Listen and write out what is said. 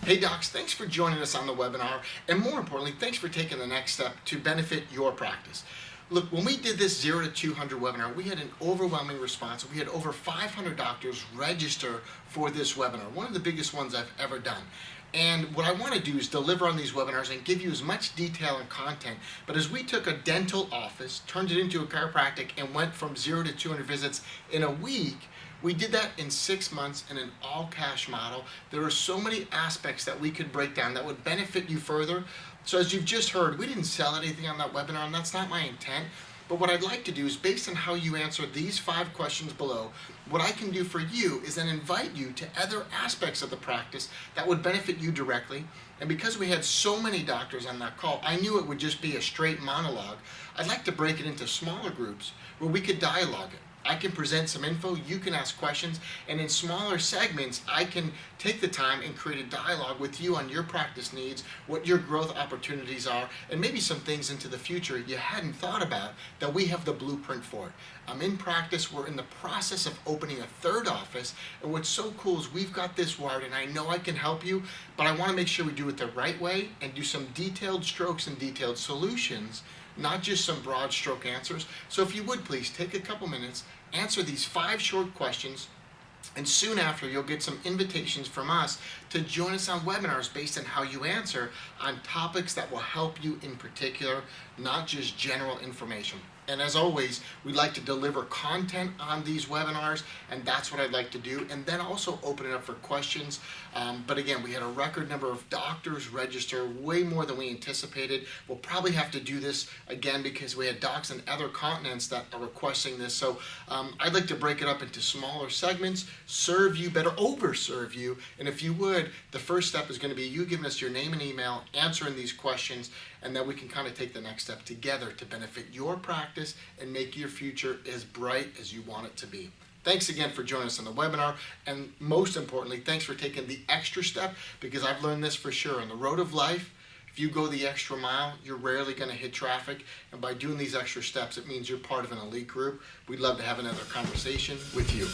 Hey docs, thanks for joining us on the webinar, and more importantly, thanks for taking the next step to benefit your practice. Look, when we did this 0 to 200 webinar, we had an overwhelming response. We had over 500 doctors register for this webinar, one of the biggest ones I've ever done. And what I want to do is deliver on these webinars and give you as much detail and content. But as we took a dental office, turned it into a chiropractic, and went from 0 to 200 visits in a week, we did that in 6 months in an all-cash model. There are so many aspects that we could break down that would benefit you further. So as you've just heard, we didn't sell anything on that webinar, and that's not my intent. But what I'd like to do is, based on how you answer these 5 questions below, what I can do for you is then invite you to other aspects of the practice that would benefit you directly. And because we had so many doctors on that call, I knew it would just be a straight monologue. I'd like to break it into smaller groups where we could dialogue it. I can present some info, you can ask questions, and in smaller segments, I can take the time and create a dialogue with you on your practice needs, what your growth opportunities are, and maybe some things into the future you hadn't thought about that we have the blueprint for. I'm in practice, we're in the process of opening a 3rd office, and what's so cool is we've got this wired, and I know I can help you, but I want to make sure we do it the right way and do some detailed strokes and detailed solutions, not just some broad stroke answers. So if you would please take a couple minutes, answer these 5 short questions, and soon after you'll get some invitations from us to join us on webinars based on how you answer on topics that will help you in particular, not just general information. And as always, we'd like to deliver content on these webinars, and that's what I'd like to do, and then also open it up for questions. But again, we had a record number of doctors register, way more than we anticipated. We'll probably have to do this again because we had docs in other continents that are requesting this. So I'd like to break it up into smaller segments, serve you better, over-serve you, and if you would, the first step is going to be you giving us your name and email, answering these questions, and then we can kind of take the next step together to benefit your practice and make your future as bright as you want it to be. Thanks again for joining us on the webinar, and most importantly, thanks for taking the extra step, because I've learned this for sure. On the road of life, if you go the extra mile, you're rarely going to hit traffic, and by doing these extra steps, it means you're part of an elite group. We'd love to have another conversation with you.